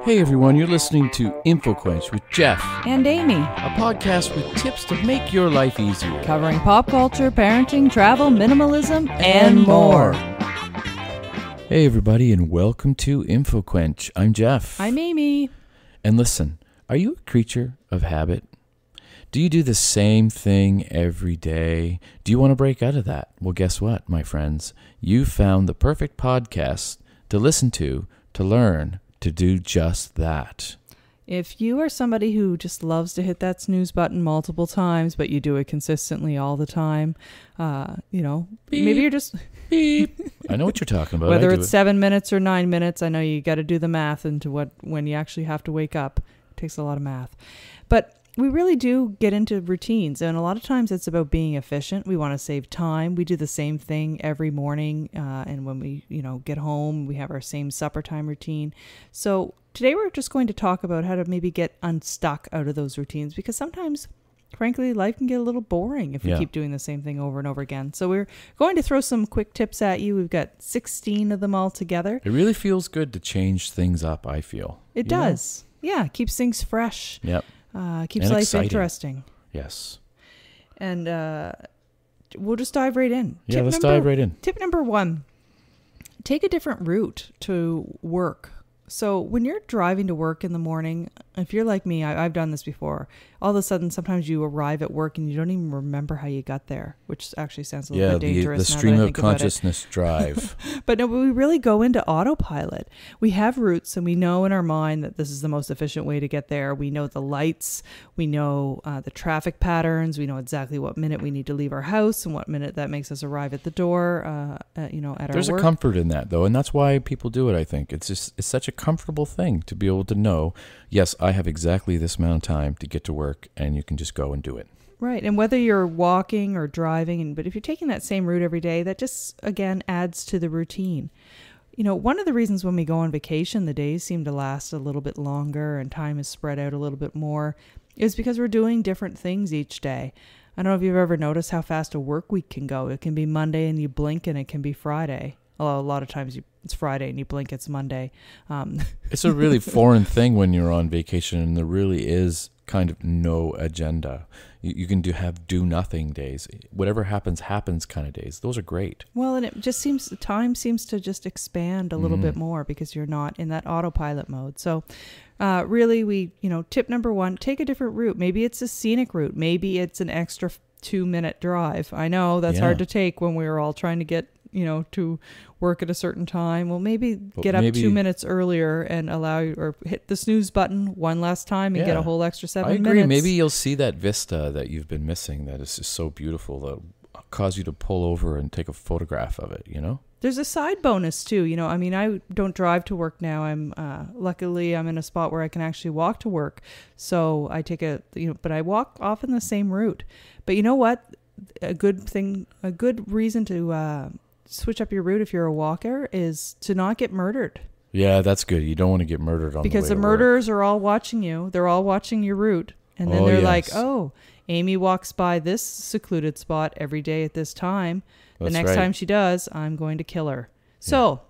Hey everyone, you're listening to InfoQuench with Jeff and Amy, a podcast with tips to make your life easier, covering pop culture, parenting, travel, minimalism, and more. Hey everybody, and welcome to InfoQuench. I'm Jeff. I'm Amy. And listen, are you a creature of habit? Do you do the same thing every day? Do you want to break out of that? Well, guess what, my friends? You found the perfect podcast to listen to learn to do just that. If you are somebody who just loves to hit that snooze button multiple times, but you do it consistently all the time, beep, maybe you're just... beep. I know what you're talking about. Whether it's 7 minutes or 9 minutes, I know you got to do the math into when you actually have to wake up. It takes a lot of math. But we really do get into routines, and a lot of times it's about being efficient. We want to save time. We do the same thing every morning, and when we, get home, we have our same supper time routine. So today we're just going to talk about how to maybe get unstuck out of those routines, because sometimes, frankly, life can get a little boring if we keep doing the same thing over and over again. So we're going to throw some quick tips at you. We've got 16 of them all together. It really feels good to change things up, I feel. It does. Yeah, keeps things fresh. Yep. Keeps and life exciting. Interesting. Yes. And we'll just dive right in. Yeah, let's dive right in. Tip number 1, take a different route to work. So when you're driving to work in the morning, if you're like me, I've done this before. All of a sudden, sometimes you arrive at work and you don't even remember how you got there, which actually sounds a little bit dangerous. The stream of consciousness drive. But no, we really go into autopilot. We have routes and we know in our mind that this is the most efficient way to get there. We know the lights. We know the traffic patterns. We know exactly what minute we need to leave our house and what minute that makes us arrive at the door, at our work. There's a comfort in that, though, and that's why people do it, I think. It's such a comfortable thing to be able to know, yes, I have exactly this amount of time to get to work, and you can just go and do it. Right. And whether you're walking or driving, but if you're taking that same route every day, that just, again, adds to the routine. One of the reasons when we go on vacation, the days seem to last a little bit longer and time is spread out a little bit more, is because we're doing different things each day. I don't know if you've ever noticed how fast a work week can go. It can be Monday and you blink and it can be Friday. Although a lot of times it's Friday and you blink, it's Monday. It's a really foreign thing when you're on vacation, and there really is kind of no agenda. You can do nothing days. Whatever happens kind of days. Those are great. Well, and it just seems, time seems to just expand a little bit more because you're not in that autopilot mode. So really tip number 1, take a different route. Maybe it's a scenic route. Maybe it's an extra 2-minute drive. I know that's hard to take when we were all trying to get to work at a certain time. Well, maybe get up 2 minutes earlier and or hit the snooze button one last time and get a whole extra 7 minutes. I agree. Maybe you'll see that vista that you've been missing that is just so beautiful that'll cause you to pull over and take a photograph of it, There's a side bonus too. I don't drive to work now. Luckily I'm in a spot where I can actually walk to work. So I take but I walk often the same route. But you know what? A good reason to switch up your route if you're a walker is to not get murdered. Yeah, that's good. You don't want to get murdered on because the way the murderers are all watching you. They're all watching your route. And then they're like, oh, Amy walks by this secluded spot every day at this time. The next time she does, I'm going to kill her. So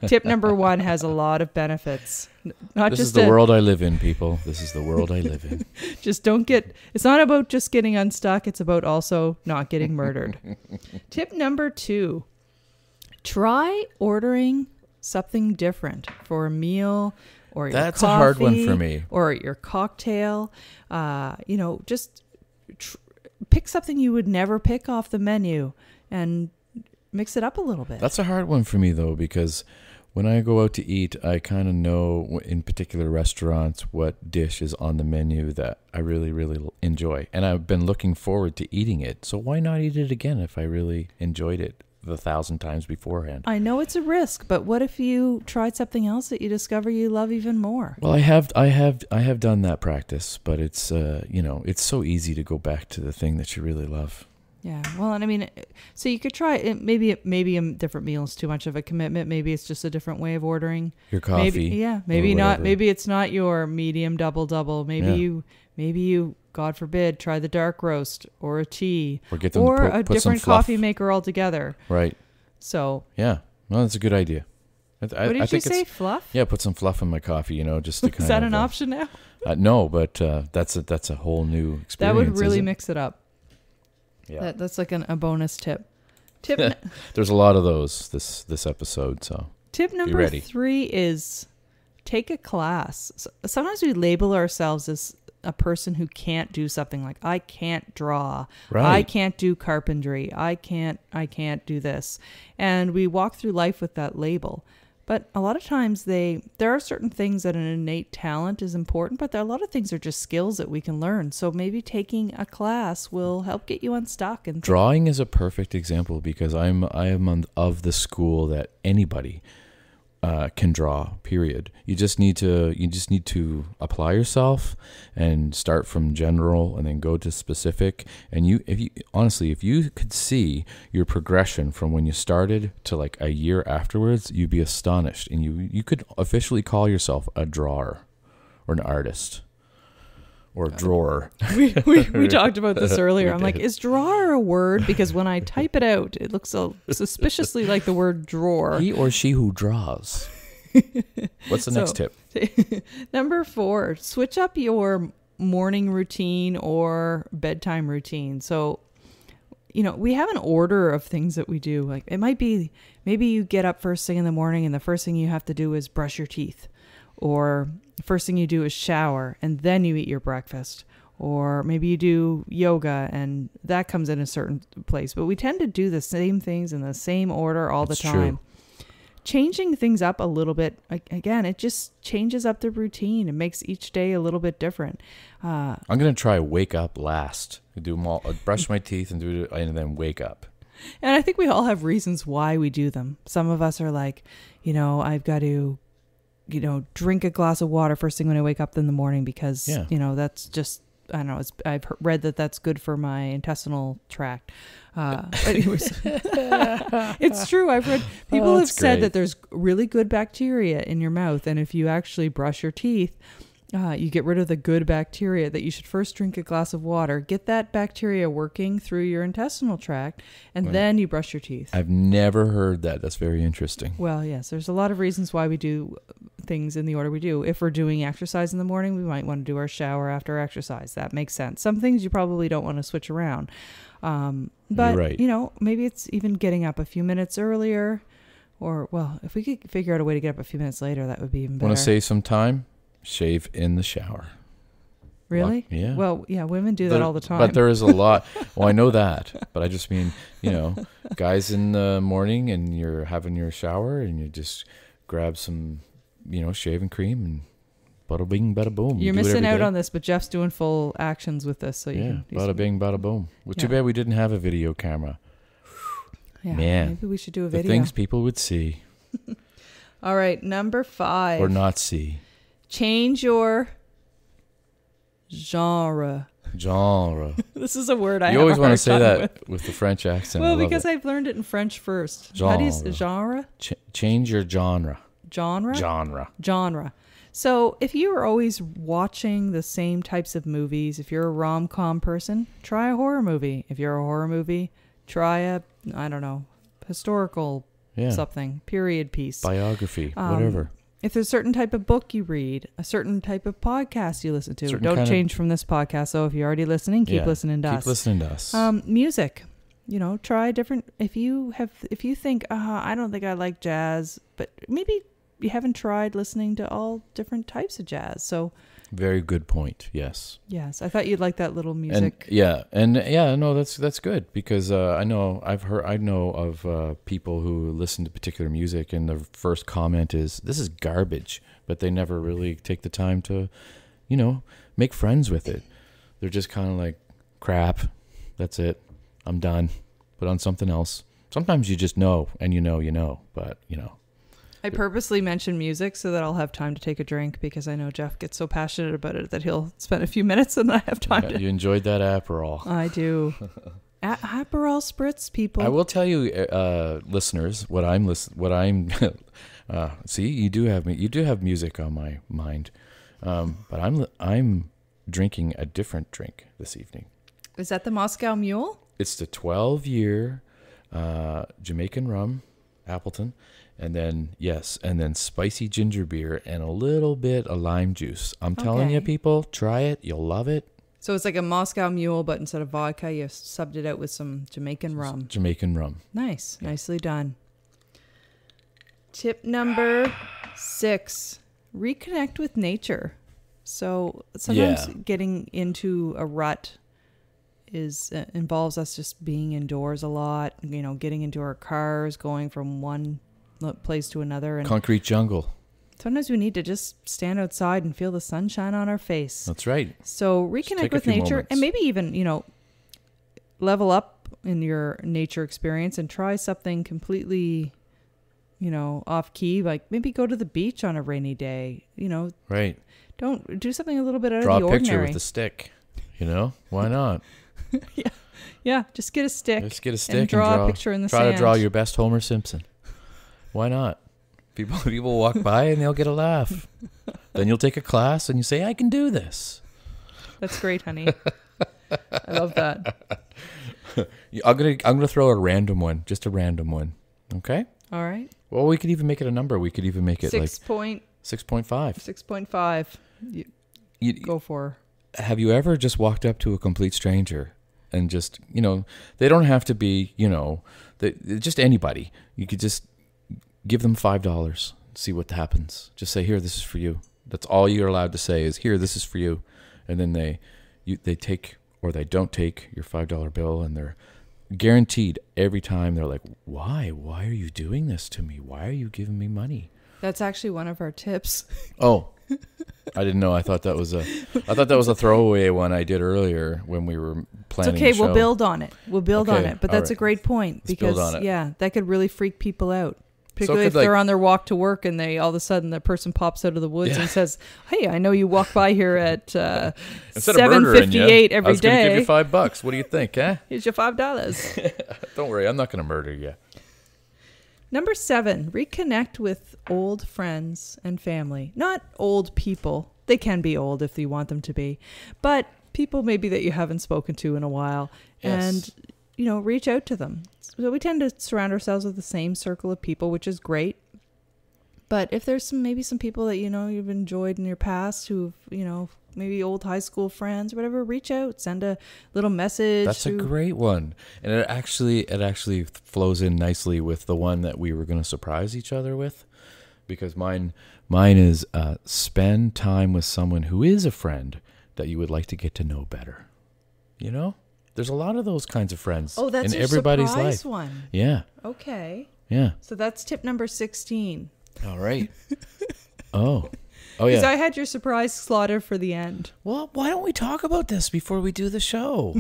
tip number 1 has a lot of benefits. This is the world I live in, people. This is the world I live in. Just it's not about just getting unstuck. It's about also not getting murdered. Tip number 2, try ordering something different for a meal or your That's coffee, a hard one for me. Or your cocktail. Just pick something you would never pick off the menu and mix it up a little bit. That's a hard one for me, though, because when I go out to eat, I kind of know in particular restaurants what dish is on the menu that I really, really enjoy. And I've been looking forward to eating it. So why not eat it again if I really enjoyed it 1,000 times beforehand? I know it's a risk, but what if you tried something else that you discover you love even more? Well, I have done that practice, but it's it's so easy to go back to the thing that you really love. Yeah, well, and so you could try it. Maybe a different meal is too much of a commitment. Maybe it's just a different way of ordering your coffee. Maybe not. Maybe it's not your medium double. Maybe you, God forbid, try the dark roast or a tea or get them or to a different coffee maker altogether. Right. So yeah, well, that's a good idea. What did you say? Fluff? Yeah, put some fluff in my coffee. You know, just to kind of. Is that an option now? No, but that's a whole new experience. That would really mix it up. Yeah, that's like a bonus tip. There's a lot of those this episode. So tip number 3 is take a class. Sometimes we label ourselves as a person who can't do something, like I can't draw, right. I can't do carpentry, I can't do this, and we walk through life with that label. But a lot of times there are certain things that an innate talent is important, but there are a lot of things that are just skills that we can learn. So maybe taking a class will help get you unstuck. And drawing is a perfect example, because I am of the school that anybody can draw, period. You just need to apply yourself and start from general and then go to specific. And if you could see your progression from when you started to like a year afterwards, you'd be astonished, and you could officially call yourself a drawer or an artist. Or drawer. We talked about this earlier. I'm like, is drawer a word? Because when I type it out, it looks so suspiciously like the word drawer. He or she who draws. What's the next tip? Number 4, switch up your morning routine or bedtime routine. So, we have an order of things that we do. Like it might be, maybe you get up first thing in the morning and the first thing you have to do is brush your teeth. Or first thing you do is shower and then you eat your breakfast. Or maybe you do yoga and that comes in a certain place. But we tend to do the same things in the same order all the time. True. Changing things up a little bit, again, it just changes up the routine. It makes each day a little bit different. I'm going to try wake up last. I do them all, brush my teeth and then wake up. And I think we all have reasons why we do them. Some of us are like, I've got to drink a glass of water first thing when I wake up in the morning because, that's just, I don't know, I've read that that's good for my intestinal tract. But anyways, it's true. I've read, people have said that there's really good bacteria in your mouth. And if you actually brush your teeth, you get rid of the good bacteria, that you should first drink a glass of water, get that bacteria working through your intestinal tract, and then you brush your teeth. I've never heard that. That's very interesting. Well, yes, there's a lot of reasons why we do things in the order we do. If we're doing exercise in the morning, we might want to do our shower after exercise. That makes sense. Some things you probably don't want to switch around. But, You're right. Maybe it's even getting up a few minutes earlier, or, well, if we could figure out a way to get up a few minutes later, that would be even better. Want to save some time? Shave in the shower. Really? Yeah. Well, yeah, women do that all the time. But there is a lot. Well, I know that, but I just mean, guys in the morning and you're having your shower and you just grab some, shaving cream and bada bing, bada boom. You're missing out on this, but Jeff's doing full actions with this. So bada bing, bada boom. Well, too bad we didn't have a video camera. Yeah, man, maybe we should do a video. The things people would see. All right, number 5. Or not see. Change your genre. This is a word I have a hard time with. You always want to say that with the French accent. Well, because I've learned it in French first. Genre. How do you say genre? Change your genre. Genre. So if you are always watching the same types of movies, if you're a rom-com person, try a horror movie. If you're a horror movie, try a, historical something, period piece. Biography, whatever. If there's a certain type of book you read, a certain type of podcast you listen to, don't change from this podcast. So if you're already listening, keep listening to us. Keep listening to us. Music, try different. If you think, I don't think I like jazz, but maybe you haven't tried listening to all different types of jazz. So very good point. Yes. I thought you'd like that little music. That's good, because I know of people who listen to particular music and the first comment is, this is garbage, but they never really take the time to, make friends with it. They're just kind of like, crap, that's it, I'm done, put on something else. Sometimes you just know, and but I purposely mention music so that I'll have time to take a drink, because I know Jeff gets so passionate about it that he'll spend a few minutes and I have time to. You enjoyed that Aperol. I do. Aperol spritz, people. I will tell you, listeners, what I'm see, you do have music on my mind, but I'm drinking a different drink this evening. Is that the Moscow Mule? It's the 12-year Jamaican rum Appleton. And then, and then spicy ginger beer and a little bit of lime juice. I'm telling you, people, try it. You'll love it. So it's like a Moscow Mule, but instead of vodka, you subbed it out with some Jamaican rum. Jamaican rum. Nice. Yeah. Nicely done. Tip number 6, reconnect with nature. So sometimes getting into a rut involves us just being indoors a lot, getting into our cars, going from one place to another. And concrete jungle. Sometimes we need to just stand outside and feel the sunshine on our face. That's right. So reconnect with nature and maybe even, level up in your nature experience and try something completely, off key. Like maybe go to the beach on a rainy day, Right. Don't do something a little bit out Draw of the ordinary. Draw a picture with a stick, Why not? Yeah. Just get a stick. And draw a picture in the sand. Try to draw your best Homer Simpson. Why not? People walk by and they'll get a laugh. Then you'll take a class and you say, I can do this. That's great, honey. I love that. I'm gonna throw a random one, just a random one. Okay? All right. Well, we could even make it a number. We could even make it 6.5. 6.5. You go for. Have you ever just walked up to a complete stranger and just, they don't have to be, just anybody. You could just give them $5, see what happens. Just say, here, this is for you. That's all you're allowed to say is, here, this is for you. And then they take or they don't take your $5 bill, and they're guaranteed every time. They're like, why? Why are you doing this to me? Why are you giving me money? That's actually one of our tips. Oh, I didn't know. I thought that was a throwaway one I did earlier when we were planning. It's okay. The show. We'll build on it. But that's a great point. Let's build on it. That could really freak people out. Particularly if they're on their walk to work and they all of a sudden the person pops out of the woods and says, "Hey, I know you walk by here at 7:58 every day. I was going to give you $5. What do you think? Here's your $5. Don't worry, I'm not going to murder you." Number 7, reconnect with old friends and family. Not old people. They can be old if you want them to be, but people maybe that you haven't spoken to in a while, and reach out to them. So we tend to surround ourselves with the same circle of people, which is great. But if there's some people that you've enjoyed in your past who've maybe old high school friends or whatever, reach out, send a little message. That's a great one, and it actually flows in nicely with the one that we were going to surprise each other with, because mine is spend time with someone who is a friend that you would like to get to know better. There's a lot of those kinds of friends in everybody's life. One. Yeah. Okay. Yeah. So that's tip number 16. All right. Oh, yeah. Because I had your surprise slaughter for the end. Well, why don't we talk about this before we do the show?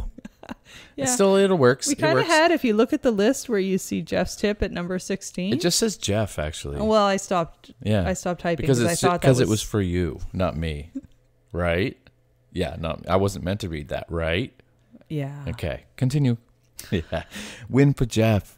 It works. We kind of had, if you look at the list where you see Jeff's tip at number 16. It just says Jeff, actually. Well, I stopped. Yeah. I stopped typing because I thought that it was for you, not me. Right? Yeah. No, I wasn't meant to read that, right? Yeah. Okay. Continue. Yeah. Win for Jeff.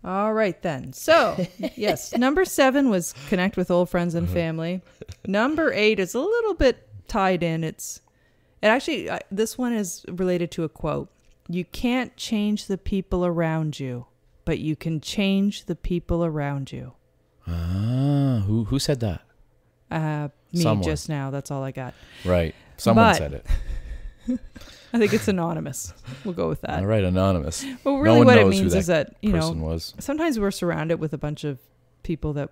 All right, then. So, yes, number 7 was connect with old friends and family. Number 8 is a little bit tied in. This one is related to a quote. You can't change the people around you, but you can change the people around you. Who said that? Me. Someone. Just now. That's all I got. Right. Someone said it. I think it's anonymous. We'll go with that. All right, anonymous. Well, really what it means is that, was. Sometimes we're surrounded with a bunch of people that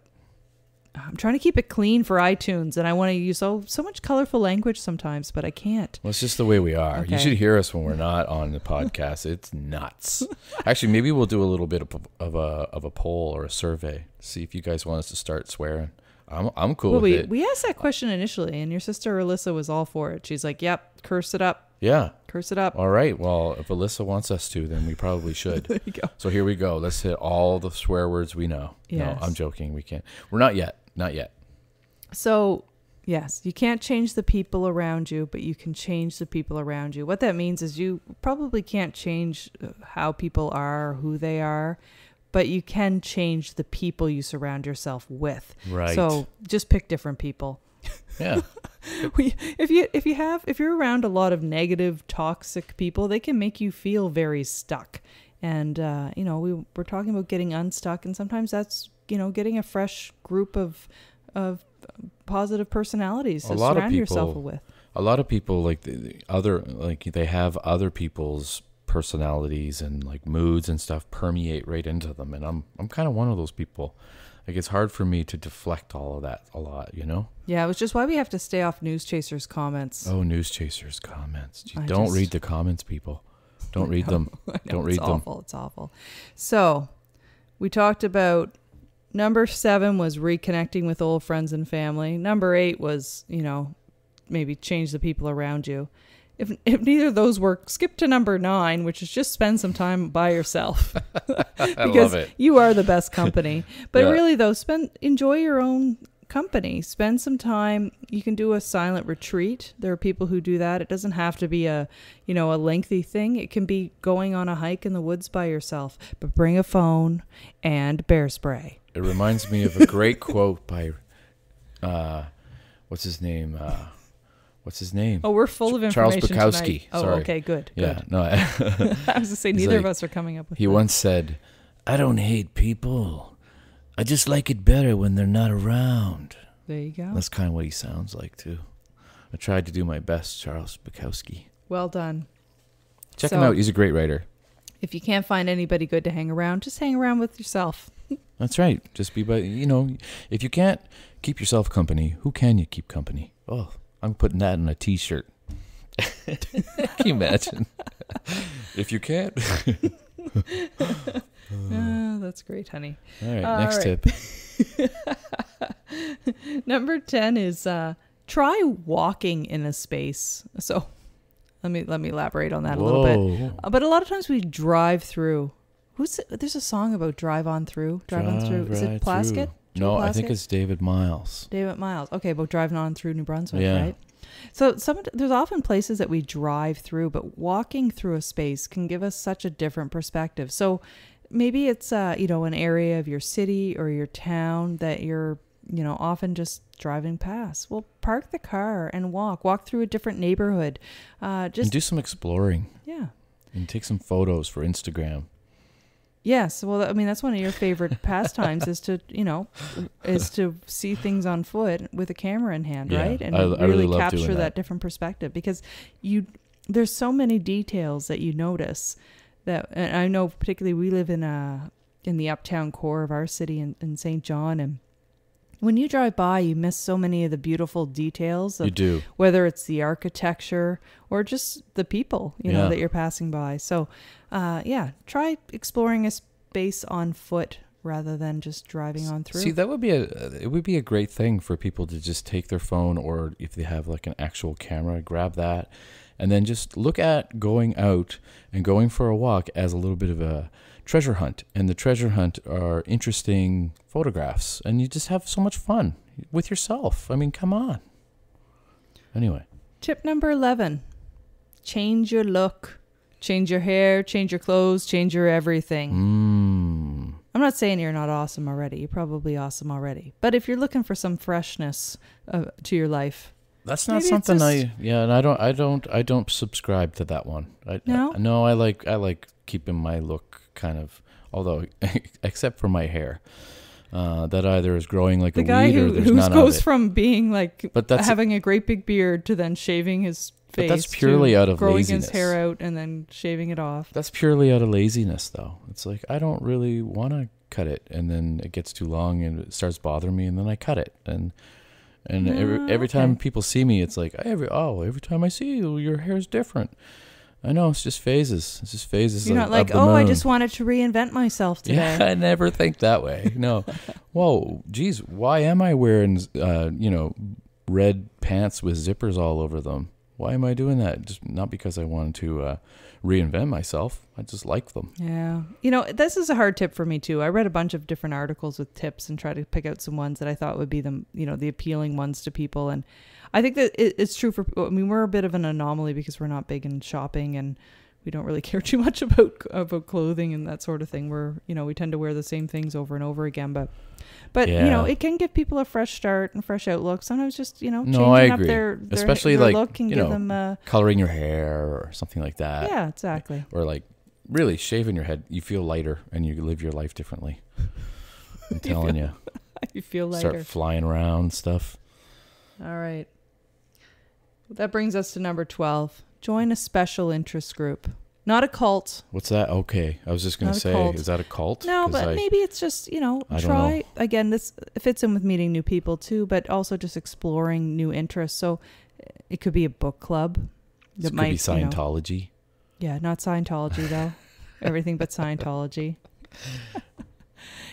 I'm trying to keep it clean for iTunes, and I want to use so much colorful language sometimes, but I can't. Well, it's just the way we are. Okay. You should hear us when we're not on the podcast. It's nuts. Actually, maybe we'll do a little bit of a poll or a survey. See if you guys want us to start swearing. I'm cool with it. We asked that question initially, and your sister Alyssa was all for it. She's like, "Yep, curse it up." Yeah. Curse it up. All right. Well, if Alyssa wants us to, then we probably should. There you go. So here we go. Let's hit all the swear words we know. Yes. No, I'm joking. We can't. We're not yet. Not yet. So, yes, you can't change the people around you, but you can change the people around you. What that means is you probably can't change how people are or who they are, but you can change the people you surround yourself with. Right. So just pick different people. Yeah. If you're around a lot of negative, toxic people, they can make you feel very stuck. And, we're talking about getting unstuck. And sometimes that's, getting a fresh group of positive personalities to surround yourself with. A lot of people they have other people's personalities and like moods and stuff permeate right into them. And I'm kind of one of those people. Like, it's hard for me to deflect all of that a lot, Yeah, which is why we have to stay off News Chasers' comments. Oh, News Chasers' comments. Don't read the comments, people. Don't read them. Don't read them. It's awful. So, we talked about number 7 was reconnecting with old friends and family. Number 8 was, maybe change the people around you. If neither of those work, skip to number 9, which is just spend some time by yourself. I love it. You are the best company. But really, though, enjoy your own company. Spend some time. You can do a silent retreat. There are people who do that. It doesn't have to be a lengthy thing. It can be going on a hike in the woods by yourself. But bring a phone and bear spray. It reminds me of a great quote by, what's his name? Oh, we're full of information Charles Bukowski. Tonight. Oh, Sorry. okay, good. Yeah, no. I was going to say, neither of us are coming up with He once said, "I don't hate people. I just like it better when they're not around." There you go. That's kind of what he sounds like, too. I tried to do my best, Charles Bukowski. Well done. Check him out. He's a great writer. If you can't find anybody good to hang around, just hang around with yourself. That's right. Just be if you can't keep yourself company, who can you keep company? Oh, I'm putting that in a T-shirt. Can you imagine? If you can't. Oh, that's great, honey. All right, next tip. Number 10 is try walking in a space. So let me elaborate on that a little bit. But a lot of times we drive through. There's a song about drive on through. Is it Plaskett? No, I think it's David Miles. Okay, about driving on through New Brunswick, yeah. Right? So there's often places that we drive through, but walking through a space can give us such a different perspective. So maybe it's an area of your city or your town that you're often just driving past. Well, park the car and walk through a different neighborhood. And do some exploring. Yeah. And take some photos for Instagram. Yes, well, I mean, that's one of your favorite pastimes is to see things on foot with a camera in hand, right? And I really love capture doing that different perspective, because there's so many details that you notice that, and I know particularly we live in the uptown core of our city in St. John, and when you drive by, you miss so many of the beautiful details. You do. Whether it's the architecture or just the people, that you're passing by. So, try exploring a space on foot rather than just driving on through. See, it would be a great thing for people to just take their phone, or if they have like an actual camera, grab that, and then just look at going out and going for a walk as a little bit of a treasure hunt. And the treasure hunt are interesting photographs, and you just have so much fun with yourself. I mean, come on. Anyway. Tip number 11, change your look, change your hair, change your clothes, change your everything. I'm not saying you're not awesome already. You're probably awesome already. But if you're looking for some freshness to your life, that's not something and I don't subscribe to that one. No, I like keeping my look kind of, although except for my hair, that either is growing like a weed or there's none of it. The guy who goes from being like having a great big beard to then shaving his face. But that's purely out of growing laziness. His hair out and then shaving it off. That's purely out of laziness, though. It's like I don't really want to cut it, and then it gets too long and it starts bothering me, and then I cut it. And every time people see me, it's like every time I see you, your hair's different. I know, it's just phases. It's just phases. You're not like, I just wanted to reinvent myself today. Yeah, I never think that way. No. Whoa, geez, why am I wearing red pants with zippers all over them? Why am I doing that? Just not because I wanted to reinvent myself. I just like them. Yeah. This is a hard tip for me too. I read a bunch of different articles with tips and tried to pick out some ones that I thought would be the appealing ones to people. And I think that it's true we're a bit of an anomaly because we're not big in shopping and we don't really care too much about clothing and that sort of thing. We tend to wear the same things over and over again, but it can give people a fresh start and fresh outlook. Sometimes just, changing up their especially their like, look can give them coloring your hair or something like that. Yeah, exactly. Or like really, shaving your head, you feel lighter and you live your life differently. I'm telling you. You feel lighter. Start flying around stuff. All right. That brings us to number 12. Join a special interest group. Not a cult. What's that? Okay. I was just going to say, is that a cult? No, but maybe it's just, try. Again, this fits in with meeting new people too, but also just exploring new interests. So it could be a book club. It could be Scientology. Yeah, not Scientology though. Everything but Scientology.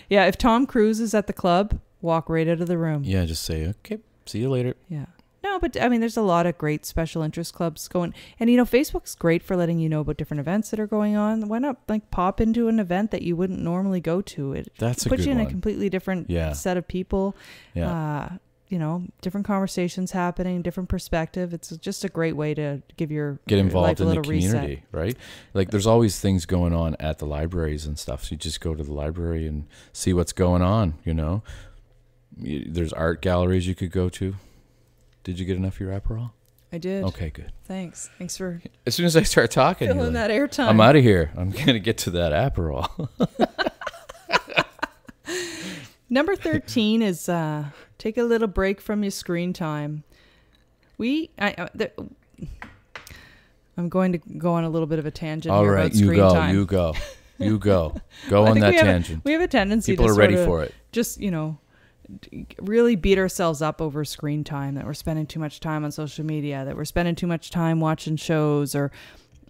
Yeah, if Tom Cruise is at the club, walk right out of the room. Yeah, just say, okay, see you later. Yeah. No, but I mean, there's a lot of great special interest clubs going. And, Facebook's great for letting you know about different events that are going on. Why not pop into an event that you wouldn't normally go to? That's a good one. Puts you in a completely different set of people. Yeah. Different conversations happening, different perspective. It's just a great way to get involved in the community, right? Like there's always things going on at the libraries and stuff. So you just go to the library and see what's going on, There's art galleries you could go to. Did you get enough of your Aperol? I did. Okay, good. Thanks for... As soon as I start talking... Filling that airtime. I'm out of here. I'm going to get to that Aperol. Number 13 is take a little break from your screen time. I'm going to go on a little bit of a tangent here about screen time. You go. Go on that tangent. We have a tendency People to are ready for it. Just, really beat ourselves up over screen time, that we're spending too much time on social media, that we're spending too much time watching shows, or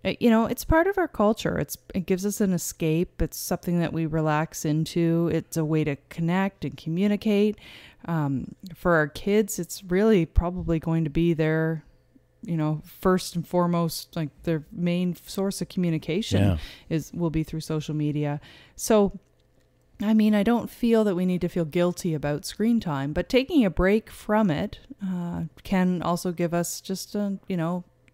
it's part of our culture. It gives us an escape. It's something that we relax into. It's a way to connect and communicate. For our kids, it's really probably going to be their first and foremost, like their main source of communication will be through social media. So I mean, I don't feel that we need to feel guilty about screen time, but taking a break from it can also give us just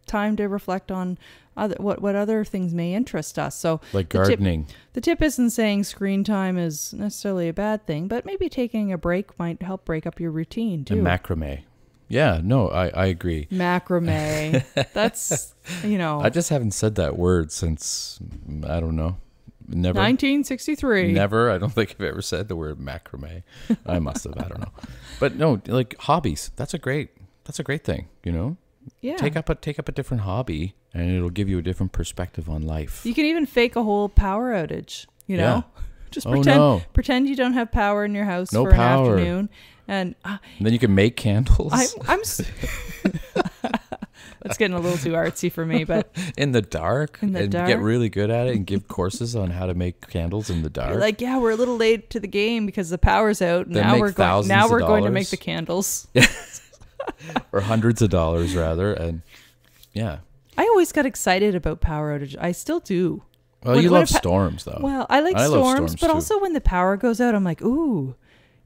time to reflect on what other things may interest us. So, like gardening. The tip isn't saying screen time is necessarily a bad thing, but maybe taking a break might help break up your routine too. And macrame. Yeah, no, I agree. Macrame. That's I just haven't said that word since I don't know. Never. 1963. Never. I don't think I've ever said the word macrame. I must have. I don't know. But no, like hobbies. That's a great thing. Yeah. Take up a different hobby, and it'll give you a different perspective on life. You can even fake a whole power outage. Yeah. Just pretend you don't have power in your house for an afternoon, and then you can make candles. That's getting a little too artsy for me, but in the dark, get really good at it and give courses on how to make candles in the dark. You're like, we're a little late to the game because the power's out. Now we're going to make the candles. Or hundreds of dollars rather, and yeah. I always got excited about power outage. I still do. Well, you love storms though. Well, I like storms, but also when the power goes out, I'm like, ooh,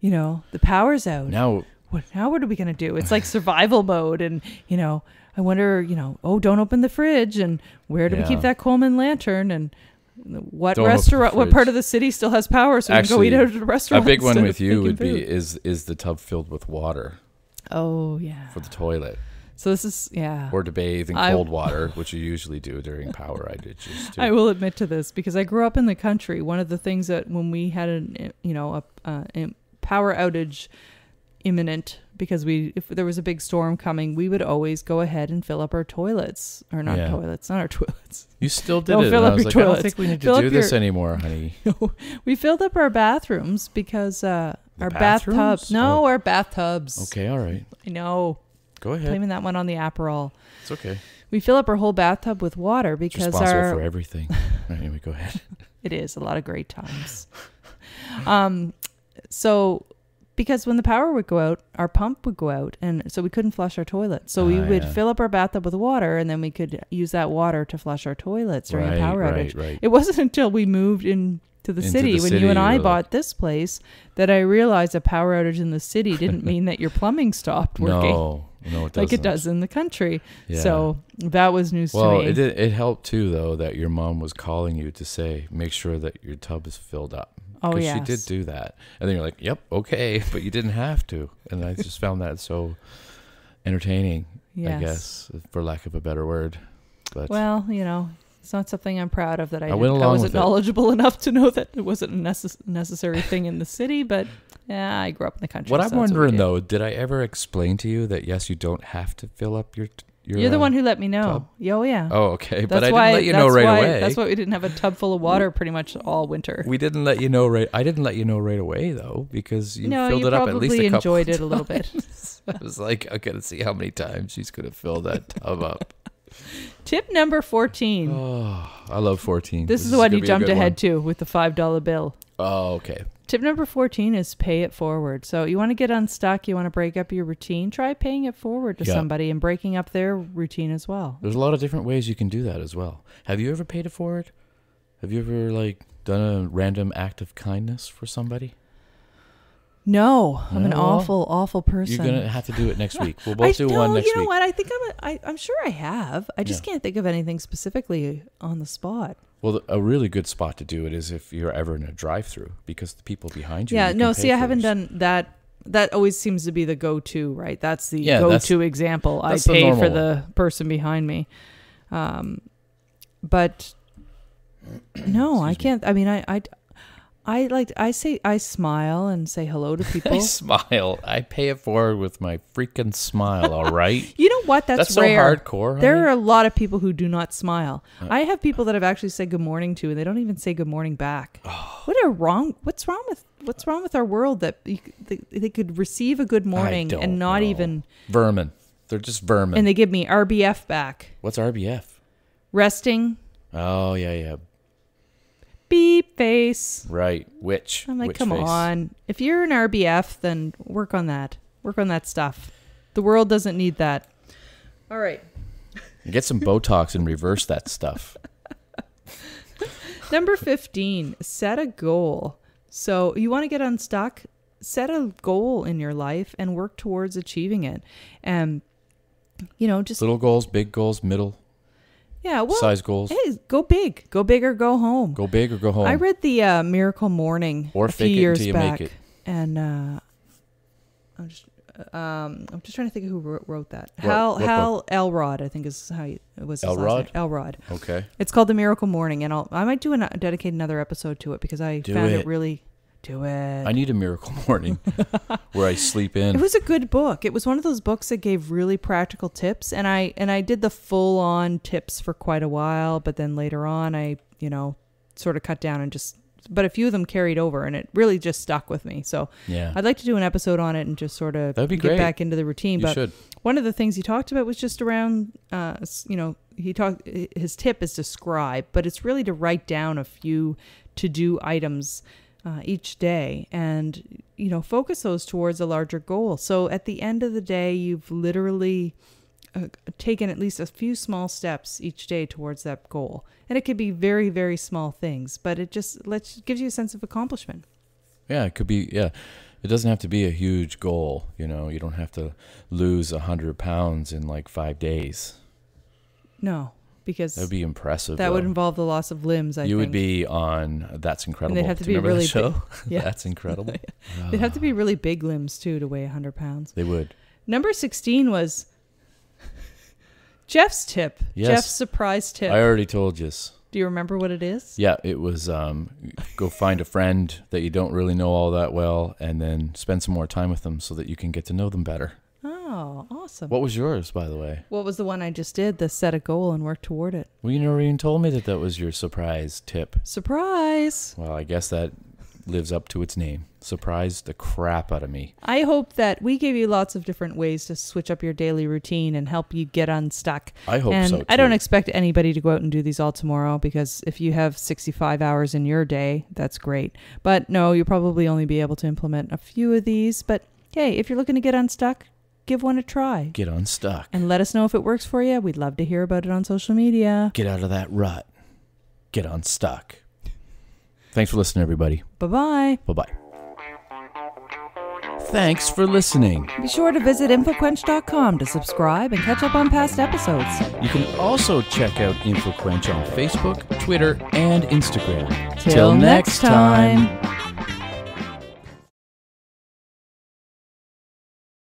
the power's out. Now what are we gonna do? It's like survival mode, and I wonder, don't open the fridge, and where do we keep that Coleman lantern, and what part of the city still has power so we can go eat out at a restaurant? A big one with you would be is the tub filled with water. Oh yeah. For the toilet. So this is Or to bathe in cold water, which you usually do during power outages too. I will admit to this because I grew up in the country. One of the things that when we had a power outage imminent, because if there was a big storm coming, we would always go ahead and fill up our toilets, or not our toilets. You still did it. Fill up I was your like, toilets. I don't think we need to do this anymore, honey. We filled up our bathrooms because our bathtubs. No, our bathtubs. Okay, all right. I know. Go ahead. Blaming that one on the Aperol. It's okay. We fill up our whole bathtub with water because responsible for everything. Anyway, go ahead. It is a lot of great times. So because when the power would go out, our pump would go out, and so we couldn't flush our toilets. So we would fill up our bathtub with water, and then we could use that water to flush our toilets during a power outage. Right. It wasn't until we moved into the city when you and I bought this place that I realized a power outage in the city didn't mean that your plumbing stopped working. No, it doesn't. Like it does in the country. Yeah. So that was news to me. Well, it helped too, though, that your mom was calling you to say, make sure that your tub is filled up. Oh, yeah. She did do that. And then you're like, yep, okay, but you didn't have to. And I just found that so entertaining, I guess, for lack of a better word. But well, It's not something I'm proud of that I wasn't knowledgeable enough to know that it wasn't a necessary thing in the city, but yeah, I grew up in the country. What I'm wondering, though, did I ever explain to you that, yes, you don't have to fill up your You're the one who let me know. tub? Oh, yeah. Oh, okay. But I didn't let you know right away. That's why we didn't have a tub full of water pretty much all winter. We didn't let you know I didn't let you know right away, though, because you filled it up at least a couple you probably enjoyed it a little bit. I was like, I got to see how many times she's going to fill that tub up. Tip number 14. Oh, I love 14. This is the one you jumped ahead to with the $5 bill. Oh, okay. Tip number 14 is pay it forward. So you want to get unstuck, you want to break up your routine, try paying it forward to somebody and breaking up their routine as well. There's a lot of different ways you can do that as well. Have you ever paid it forward? Have you ever done a random act of kindness for somebody? No, I'm an awful person. You're going to have to do it next week. We'll both do one next week. You know what? I think I'm sure I have. I just can't think of anything specifically on the spot. Well, a really good spot to do it is if you're ever in a drive-through, because the people behind you. Yeah, no, see, I haven't done that. That always seems to be the go-to, right? That's the go-to example. I pay for the person behind me. But no, I can't. I mean, I smile and say hello to people. I smile. I pay it forward with my freaking smile, all right? You know what? That's rare. So hardcore. Honey. There are a lot of people who do not smile. I have people that I've actually said good morning to, and they don't even say good morning back. Oh. What's wrong with our world that they could receive a good morning and not even vermin. They're just vermin. And they give me RBF back. What's RBF? Resting. Oh, yeah. Beep face. Right. Which? I'm like, which come face? on. If you're an RBF, then work on that. Work on that stuff. The world doesn't need that. All right. Get some Botox and reverse that stuff. Number 15, set a goal. So you want to get unstuck? Set a goal in your life and work towards achieving it. And, just little goals, big goals, middle. Yeah, well, size goals. Hey, go big. Go big or go home. Go big or go home. I read the Miracle Morning a few years back. Make it. And I'm just trying to think of who wrote that. Hal Elrod, I think is how it was. Elrod? Elrod. Okay. It's called The Miracle Morning, and I might dedicate another episode to it because I found it really... Do it. I need a miracle morning where I sleep in. It was a good book. It was one of those books that gave really practical tips, and I did the full on tips for quite a while, but then later on I, sort of cut down and but a few of them carried over, and it really just stuck with me. So yeah, I'd like to do an episode on it and just sort of get back into the routine. You should. One of the things he talked about was just around, his tip is to scribe, but it's really to write down a few to-do items each day and, focus those towards a larger goal. So at the end of the day, you've literally taken at least a few small steps each day towards that goal. And it could be very, very small things, but it just gives you a sense of accomplishment. Yeah, it could be, It doesn't have to be a huge goal. You don't have to lose 100 pounds in 5 days. No. Because that would be impressive. That would involve the loss of limbs, I think. You would be on That's Incredible. And they'd have to be really show? Big. Yeah. That's Incredible. They'd have to be really big limbs, too, to weigh 100 pounds. They would. Number 16 was Jeff's tip. Yes. Jeff's surprise tip. I already told you. Do you remember what it is? Yeah, it was go find a friend that you don't really know all that well and then spend some more time with them so that you can get to know them better. Oh, awesome. What was yours, by the way? What was the one I just did? The set a goal and work toward it. Well, you never even told me that was your surprise tip. Surprise. Well, I guess that lives up to its name. Surprised the crap out of me. I hope that we gave you lots of different ways to switch up your daily routine and help you get unstuck. I hope so, too. I don't expect anybody to go out and do these all tomorrow because if you have 65 hours in your day, that's great. But no, you'll probably only be able to implement a few of these. But hey, if you're looking to get unstuck, give one a try. Get unstuck. And let us know if it works for you. We'd love to hear about it on social media. Get out of that rut. Get unstuck. Thanks for listening, everybody. Bye-bye. Bye-bye. Thanks for listening. Be sure to visit InfoQuench.com to subscribe and catch up on past episodes. You can also check out InfoQuench on Facebook, Twitter, and Instagram. Till next time.